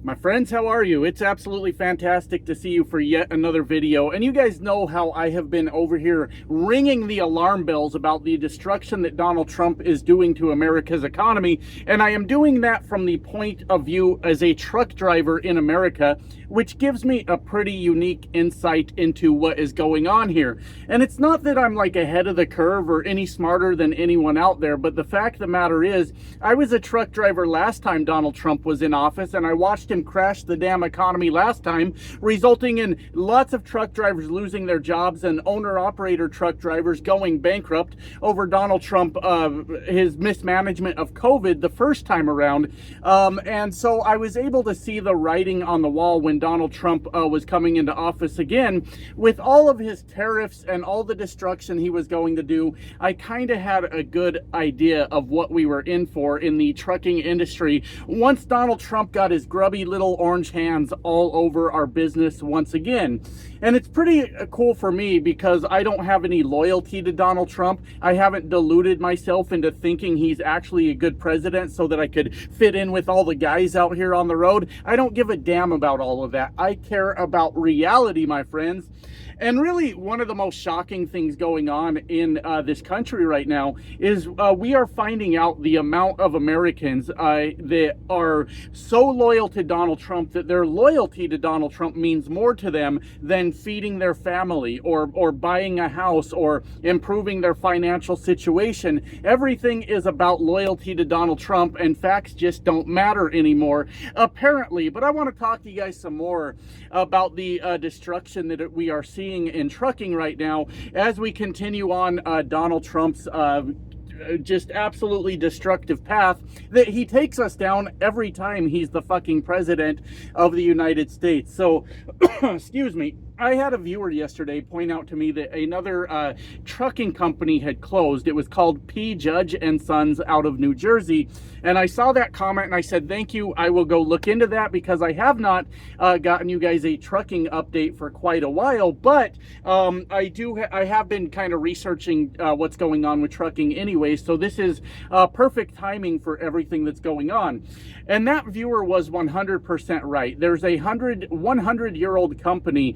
My friends, how are you? It's absolutely fantastic to see you for yet another video. And you guys know how I have been over here ringing the alarm bells about the destruction that Donald Trump is doing to America's economy. And I am doing that from the point of view as a truck driver in America, which gives me a pretty unique insight into what is going on here. And it's not that I'm like ahead of the curve or any smarter than anyone out there, but the fact of the matter is, I was a truck driver last time Donald Trump was in office, and I watched him crash the damn economy last time, resulting in lots of truck drivers losing their jobs and owner-operator truck drivers going bankrupt over Donald Trump, his mismanagement of COVID the first time around. And so I was able to see the writing on the wall when Donald Trump was coming into office again. With all of his tariffs and all the destruction he was going to do, I kind of had a good idea of what we were in for in the trucking industry once Donald Trump got his grubby little orange hands all over our business once again. And it's pretty cool for me because I don't have any loyalty to Donald Trump. I haven't deluded myself into thinking he's actually a good president so that I could fit in with all the guys out here on the road. I don't give a damn about all of that. I care about reality, my friends. And really, one of the most shocking things going on in this country right now is we are finding out the amount of Americans that are so loyal to Donald Trump that their loyalty to Donald Trump means more to them than feeding their family or buying a house or improving their financial situation. Everything is about loyalty to Donald Trump, and facts just don't matter anymore, apparently. But I want to talk to you guys some more about the destruction that we are seeing in trucking right now as we continue on Donald Trump's just absolutely destructive path that he takes us down every time he's the fucking president of the United States. So, excuse me. I had a viewer yesterday point out to me that another trucking company had closed. It was called P. Judge and Sons out of New Jersey. And I saw that comment and I said, thank you. I will go look into that because I have not gotten you guys a trucking update for quite a while. But I have been kind of researching what's going on with trucking anyway. So this is perfect timing for everything that's going on. And that viewer was 100% right. There's a 100-year-old company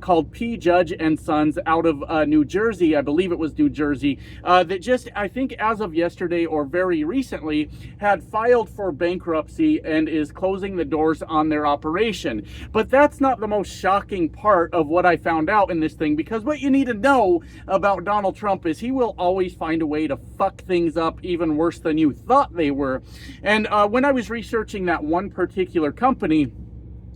called P. Judge and Sons out of New Jersey. I believe it was New Jersey, that just, I think as of yesterday or very recently, had filed for bankruptcy and is closing the doors on their operation. But that's not the most shocking part of what I found out in this thing, because what you need to know about Donald Trump is he will always find a way to fuck things up even worse than you thought they were. And when I was researching that one particular company,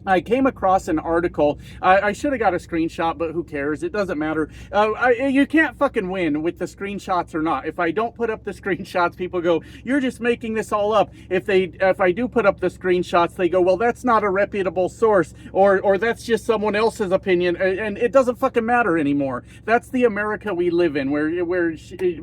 I came across an article. I should have got a screenshot, but who cares? It doesn't matter. You can't fucking win with the screenshots or not. If I don't put up the screenshots, people go, you're just making this all up. If I do put up the screenshots, they go, well, that's not a reputable source, or that's just someone else's opinion, and it doesn't fucking matter anymore. That's the America we live in, where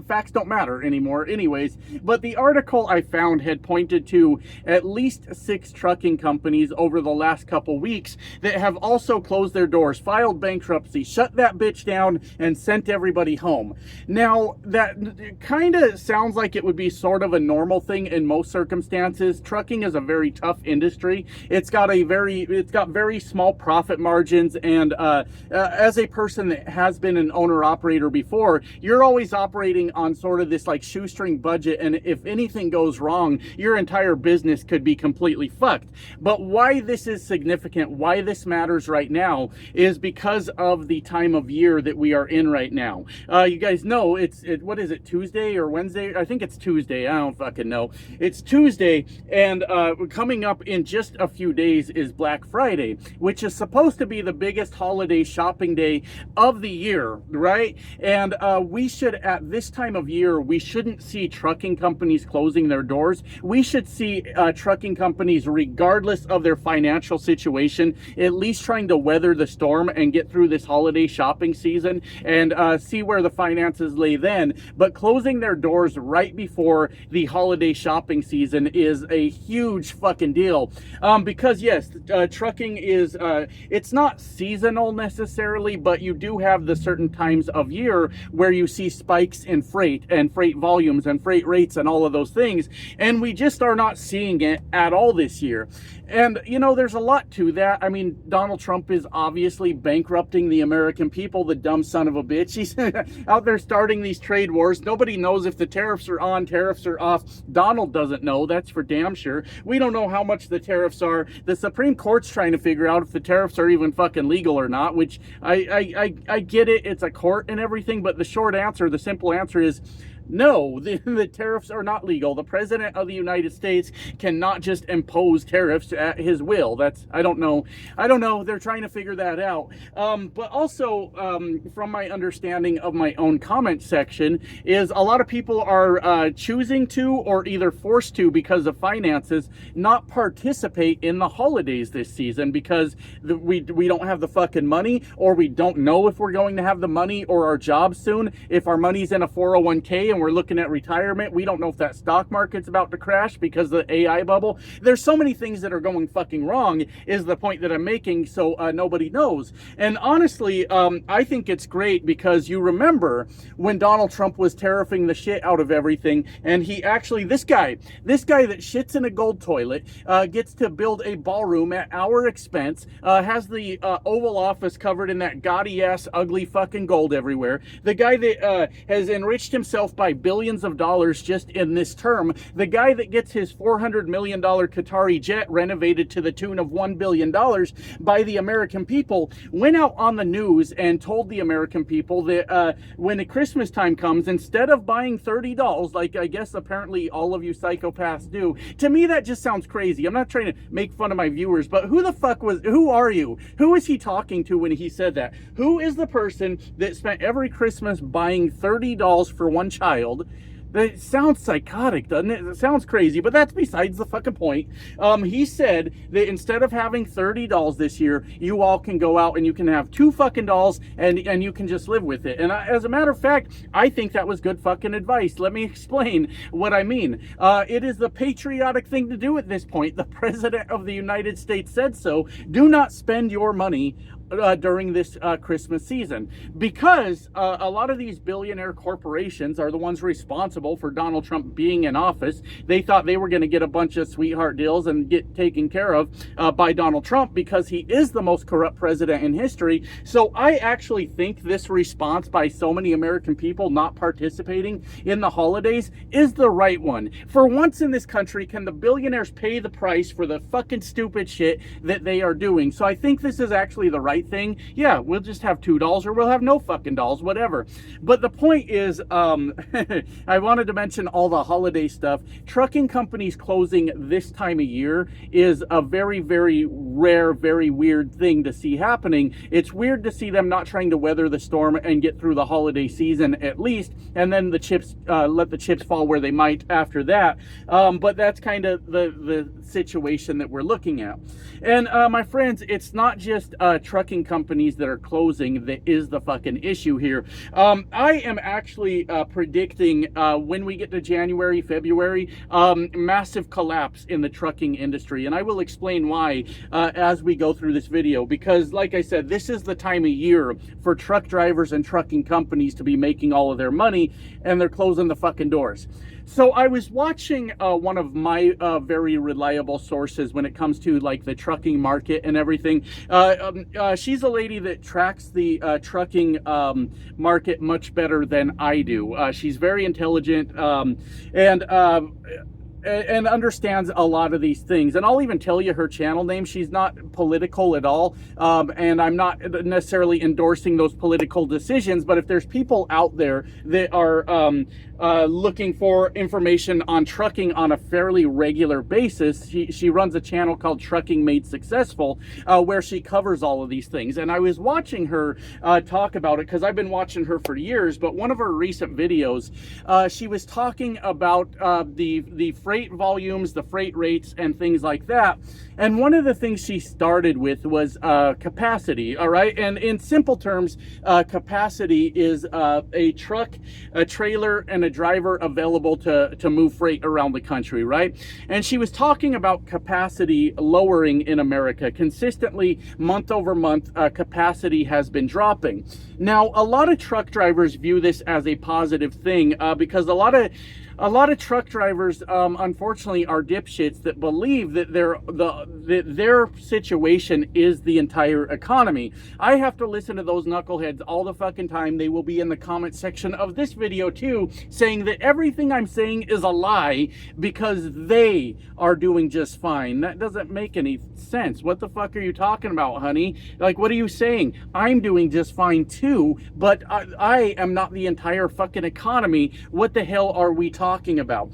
facts don't matter anymore anyways. But the article I found had pointed to at least 6 trucking companies over the last couple weeks that have also closed their doors, filed bankruptcy, shut that bitch down, and sent everybody home. Now, that kind of sounds like it would be sort of a normal thing in most circumstances. Trucking is a very tough industry. It's got very small profit margins, and as a person that has been an owner-operator before, you're always operating on sort of this like shoestring budget, and if anything goes wrong, your entire business could be completely fucked. But why this is significant, why this matters right now, is because of the time of year that we are in right now. You guys know what is it, Tuesday or Wednesday? I think it's Tuesday. I don't fucking know. It's Tuesday, and coming up in just a few days is Black Friday, which is supposed to be the biggest holiday shopping day of the year, right? And we should, at this time of year, we shouldn't see trucking companies closing their doors. We should see trucking companies, regardless of their financial situation, situation, at least trying to weather the storm and get through this holiday shopping season and see where the finances lay then. But closing their doors right before the holiday shopping season is a huge fucking deal. Because yes, trucking is, it's not seasonal necessarily, but you do have the certain times of year where you see spikes in freight and freight volumes and freight rates and all of those things. And we just are not seeing it at all this year. And, you know, there's a lot to that. I mean, Donald Trump is obviously bankrupting the American people, the dumb son of a bitch. He's out there starting these trade wars. Nobody knows if the tariffs are on, tariffs are off. Donald doesn't know. That's for damn sure. We don't know how much the tariffs are. The Supreme Court's trying to figure out if the tariffs are even fucking legal or not, which I get it. It's a court and everything, but the short answer, the simple answer is no, the tariffs are not legal. The president of the United States cannot just impose tariffs at his will. That's, I don't know. They're trying to figure that out. But also, from my understanding of my own comment section, is a lot of people are choosing to, or either forced to because of finances, not participate in the holidays this season because we don't have the fucking money, or we don't know if we're going to have the money or our job soon. If our money's in a 401k and we're looking at retirement, we don't know if that stock market's about to crash because of the AI bubble. There's so many things that are going fucking wrong is the point that I'm making, so nobody knows. And honestly, I think it's great because you remember when Donald Trump was tariffing the shit out of everything, and he actually, this guy that shits in a gold toilet, gets to build a ballroom at our expense, has the Oval Office covered in that gaudy ass ugly fucking gold everywhere. The guy that has enriched himself by billions of dollars just in this term, the guy that gets his $400 million Qatari jet renovated to the tune of $1 billion by the American people, went out on the news and told the American people that when the Christmas time comes, instead of buying $30, like I guess apparently all of you psychopaths do, to me that just sounds crazy. I'm not trying to make fun of my viewers, but who are you? Who is he talking to when he said that? Who is the person that spent every Christmas buying $30 for one child? That sounds psychotic, doesn't it? It sounds crazy, but that's besides the fucking point. He said that instead of having $30 this year, you all can go out and you can have 2 fucking dolls and you can just live with it. And as a matter of fact, I think that was good fucking advice. Let me explain what I mean. It is the patriotic thing to do at this point. The president of the United States said so. Do not spend your money during this Christmas season, because a lot of these billionaire corporations are the ones responsible for Donald Trump being in office. They thought they were going to get a bunch of sweetheart deals and get taken care of by Donald Trump because he is the most corrupt president in history. So I actually think this response by so many American people not participating in the holidays is the right one. For once in this country, can the billionaires pay the price for the fucking stupid shit that they are doing? So I think this is actually the right thing. Yeah, we'll just have $2 or we'll have no fucking dolls, whatever. But the point is, I wanted to mention all the holiday stuff. Trucking companies closing this time of year is a very, very rare, very weird thing to see happening. It's weird to see them not trying to weather the storm and get through the holiday season at least, and then the chips, let the chips fall where they might after that. But that's kind of the situation that we're looking at. And my friends, it's not just trucking companies that are closing that is the fucking issue here. I am actually predicting when we get to January, February, massive collapse in the trucking industry, and I will explain why as we go through this video, because like I said, this is the time of year for truck drivers and trucking companies to be making all of their money, and they're closing the fucking doors. So I was watching one of my very reliable sources when it comes to like the trucking market and everything. She's a lady that tracks the trucking market much better than I do. She's very intelligent and understands a lot of these things. And I'll even tell you her channel name. She's not political at all. And I'm not necessarily endorsing those political decisions, but if there's people out there that are looking for information on trucking on a fairly regular basis. She runs a channel called Trucking Made Successful, where she covers all of these things. And I was watching her talk about it because I've been watching her for years, but one of her recent videos, she was talking about the freight volumes, the freight rates, and things like that. And one of the things she started with was capacity, all right? And in simple terms, capacity is a truck, a trailer, and a driver available to move freight around the country, right? And she was talking about capacity lowering in America. Consistently, month over month, capacity has been dropping. Now, a lot of truck drivers view this as a positive thing because a lot of truck drivers, unfortunately, are dipshits that believe that their situation is the entire economy. I have to listen to those knuckleheads all the fucking time. They will be in the comment section of this video too, saying that everything I'm saying is a lie because they are doing just fine. That doesn't make any sense. What the fuck are you talking about, honey? Like, what are you saying? I'm doing just fine too, but I am not the entire fucking economy. What the hell are we talking about?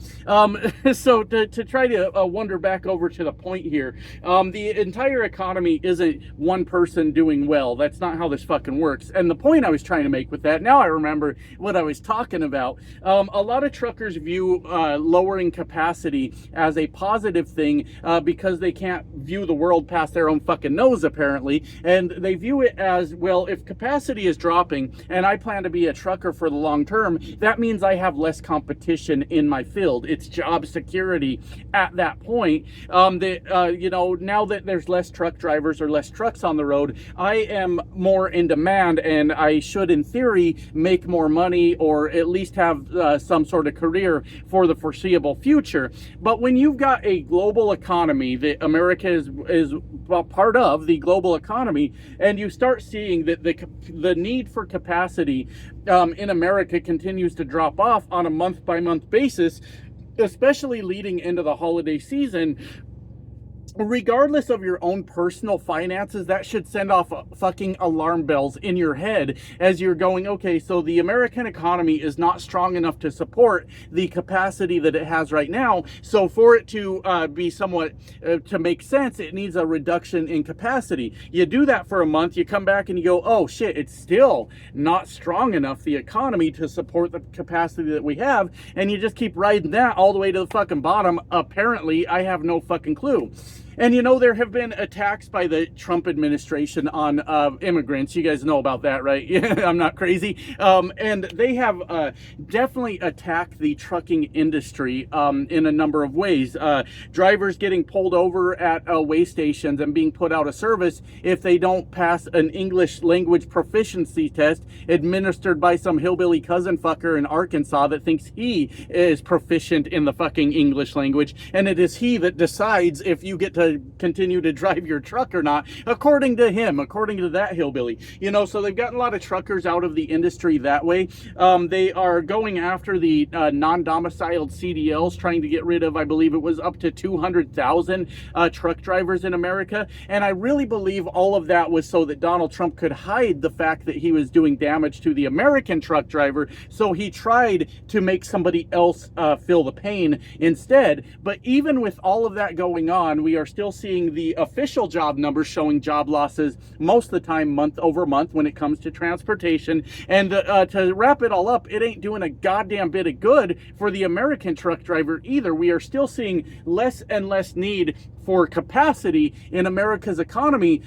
So to try to wander back over to the point here, the entire economy isn't one person doing well. That's not how this fucking works. And the point I was trying to make with that, now I remember what I was talking about. A lot of truckers view lowering capacity as a positive thing because they can't view the world past their own fucking nose, apparently. And they view it as, well, if capacity is dropping and I plan to be a trucker for the long term, that means I have less competition in my field. It's job security at that point. You know, now that there's less truck drivers or less trucks on the road, I am more in demand and I should, in theory, make more money or at least have some sort of career for the foreseeable future. But when you've got a global economy that America is part of, the global economy, and you start seeing that the need for capacity in America continues to drop off on a month-by-month basis, especially leading into the holiday season, regardless of your own personal finances, that should send off fucking alarm bells in your head as you're going, okay, so the American economy is not strong enough to support the capacity that it has right now. So for it to be somewhat, to make sense, it needs a reduction in capacity. You do that for a month, you come back and you go, oh shit, it's still not strong enough, the economy, to support the capacity that we have. And you just keep riding that all the way to the fucking bottom. Apparently, I have no fucking clue. And you know, there have been attacks by the Trump administration on immigrants. You guys know about that, right? I'm not crazy. And they have definitely attacked the trucking industry in a number of ways. Drivers getting pulled over at way stations and being put out of service if they don't pass an English language proficiency test administered by some hillbilly cousin fucker in Arkansas that thinks he is proficient in the fucking English language. And it is he that decides if you get to continue to drive your truck or not, according to him, according to that hillbilly. You know, so they've gotten a lot of truckers out of the industry that way. They are going after the non-domiciled CDLs, trying to get rid of, I believe it was up to 200,000 truck drivers in America. And I really believe all of that was so that Donald Trump could hide the fact that he was doing damage to the American truck driver. So he tried to make somebody else feel the pain instead. But even with all of that going on, we are still seeing the official job numbers showing job losses most of the time, month over month, when it comes to transportation. And to wrap it all up, it ain't doing a goddamn bit of good for the American truck driver either. We are still seeing less and less need for capacity in America's economy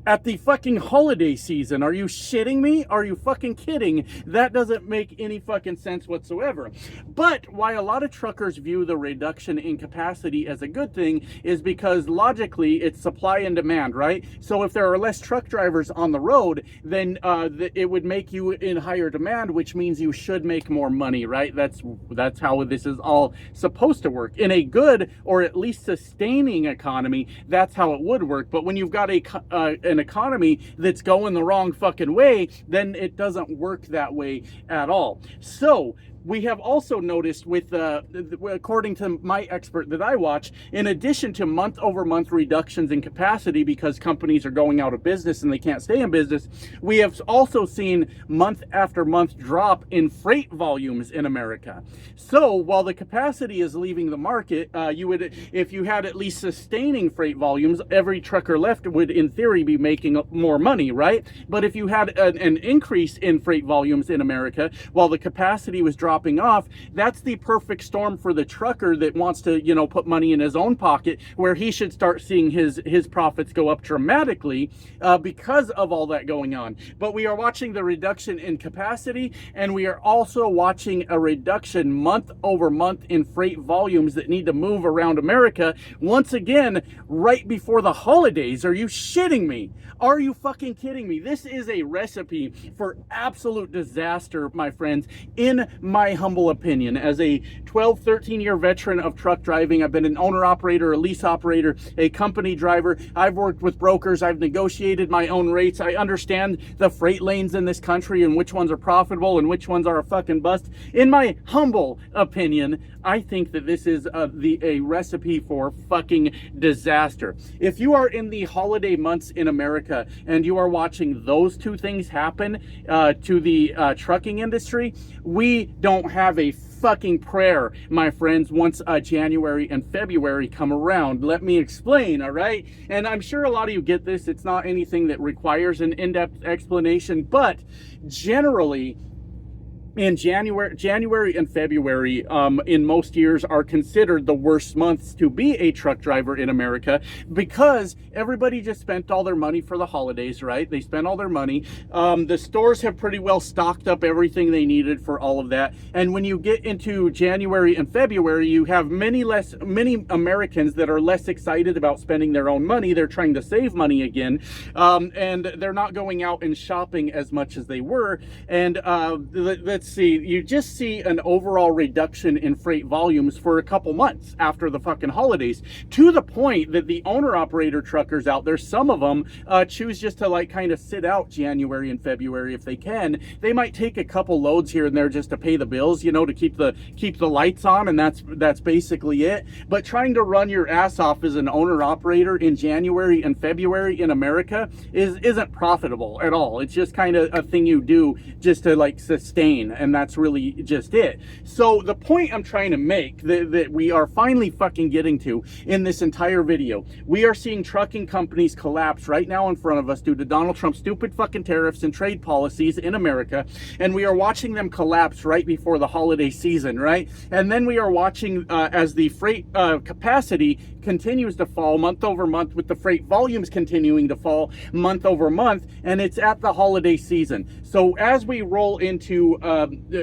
at the fucking holiday season. Are you shitting me? Are you fucking kidding? That doesn't make any fucking sense whatsoever. But why a lot of truckers view the reduction in capacity as a good thing is because logically it's supply and demand, right? So if there are less truck drivers on the road, then it would make you in higher demand, which means you should make more money, right? That's how this is all supposed to work. In a good or at least sustaining economy, that's how it would work. But when you've got an economy that's going the wrong fucking way, then it doesn't work that way at all. So we have also noticed with, according to my expert that I watch, in addition to month-over-month reductions in capacity because companies are going out of business and they can't stay in business, we have also seen month after month drop in freight volumes in America. So while the capacity is leaving the market, you would, if you had at least sustaining freight volumes, every trucker left would in theory be making more money, right? But if you had an increase in freight volumes in America while the capacity was dropping off, that's the perfect storm for the trucker that wants to, you know, put money in his own pocket, where he should start seeing his profits go up dramatically because of all that going on. But we are watching the reduction in capacity, and we are also watching a reduction month over month in freight volumes that need to move around America once again right before the holidays. Are you shitting me? Are you fucking kidding me? This is a recipe for absolute disaster, my friends, in my humble opinion. As a 12, 13-year veteran of truck driving, I've been an owner-operator, a lease operator, a company driver. I've worked with brokers. I've negotiated my own rates. I understand the freight lanes in this country and which ones are profitable and which ones are a fucking bust. In my humble opinion, I think that this is a recipe for fucking disaster. If you are in the holiday months in America and you are watching those two things happen to the trucking industry, we don't have a fucking prayer, my friends, once January and February come around. Let me explain, all right? And I'm sure a lot of you get this. It's not anything that requires an in-depth explanation, but generally, in January and February, in most years, are considered the worst months to be a truck driver in America because everybody just spent all their money for the holidays, right? They spent all their money. The stores have pretty well stocked up everything they needed for all of that. And when you get into January and February, you have many Americans that are less excited about spending their own money. They're trying to save money again, and they're not going out and shopping as much as they were. And let's see, you just see an overall reduction in freight volumes for a couple months after the fucking holidays, to the point that the owner-operator truckers out there, some of them choose just to like kind of sit out January and February if they can. They might take a couple loads here and there just to pay the bills, you know, to keep the lights on, and that's basically it. But trying to run your ass off as an owner-operator in January and February in America isn't profitable at all. It's just kind of a thing you do just to like sustain, and that's really just it. So the point I'm trying to make that we are finally fucking getting to in this entire video, we are seeing trucking companies collapse right now in front of us due to Donald Trump's stupid fucking tariffs and trade policies in America, and we are watching them collapse right before the holiday season, right? And then we are watching as the freight capacity continues to fall month over month, with the freight volumes continuing to fall month over month, and it's at the holiday season. So as we roll into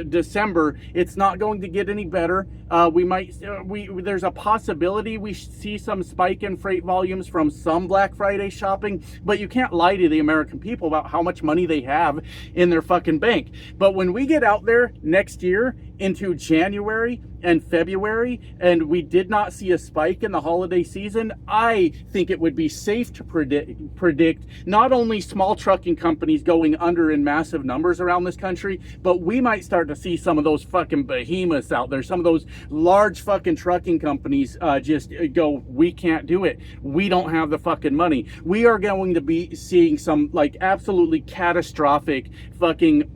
December, it's not going to get any better. There's a possibility we see some spike in freight volumes from some Black Friday shopping, but you can't lie to the American people about how much money they have in their fucking bank. But when we get out there next year into January and February, and we did not see a spike in the holiday season, I think it would be safe to predict not only small trucking companies going under in massive numbers around this country, but we might start to see some of those fucking behemoths out there, some of those large fucking trucking companies just go, we can't do it. We don't have the fucking money. We are going to be seeing some like absolutely catastrophic fucking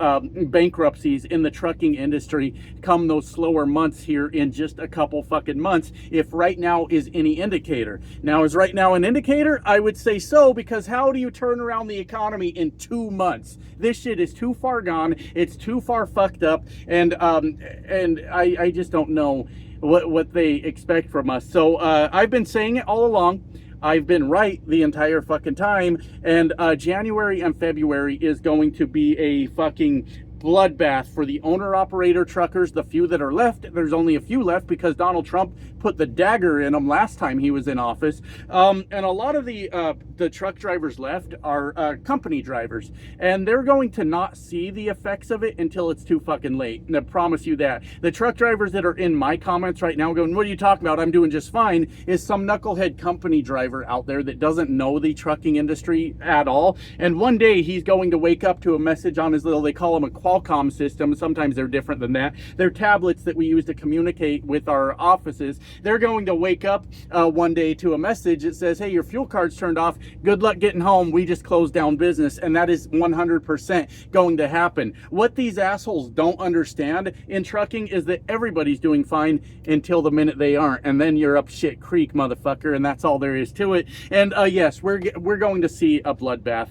bankruptcies in the trucking industry come those slower months here in just a couple fucking months, if right now is any indicator. Now, is right now an indicator? I would say so, because how do you turn around the economy in 2 months? This shit is too far gone. It's too far fucked up, and I just don't know what they expect from us. So I've been saying it all along. I've been right the entire fucking time, and January and February is going to be a fucking bloodbath for the owner-operator truckers, the few that are left. There's only a few left because Donald Trump put the dagger in them last time he was in office. And a lot of the truck drivers left are company drivers, and they're going to not see the effects of it until it's too fucking late. And I promise you that. The truck drivers that are in my comments right now going, what are you talking about? I'm doing just fine, is some knucklehead company driver out there that doesn't know the trucking industry at all. And one day he's going to wake up to a message on his little, they call him a Qualcomm system. Sometimes they're different than that. They're tablets that we use to communicate with our offices. They're going to wake up one day to a message that says, hey, your fuel card's turned off. Good luck getting home. We just closed down business. And that is 100% going to happen. What these assholes don't understand in trucking is that everybody's doing fine until the minute they aren't. And then you're up shit creek, motherfucker. And that's all there is to it. And yes, we're going to see a bloodbath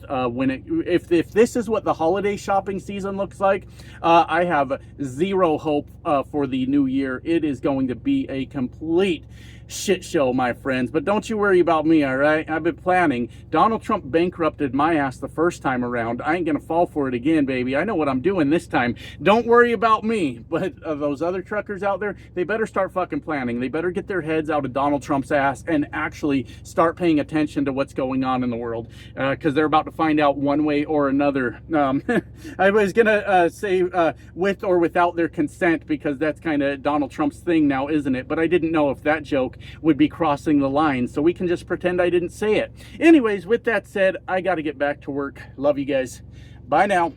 if this is what the holiday shopping season looks like. I have zero hope for the new year. It is going to be a complete shit show, my friends. But don't you worry about me, all right? I've been planning. Donald Trump bankrupted my ass the first time around. I ain't gonna fall for it again, baby. I know what I'm doing this time. Don't worry about me. But those other truckers out there, they better start fucking planning. They better get their heads out of Donald Trump's ass and actually start paying attention to what's going on in the world, because they're about to find out one way or another. I was gonna say with or without their consent, because that's kind of Donald Trump's thing now, isn't it? But I didn't know if that joke would be crossing the line, so we can just pretend I didn't say it. Anyways, with that said, I got to get back to work. Love you guys. Bye now.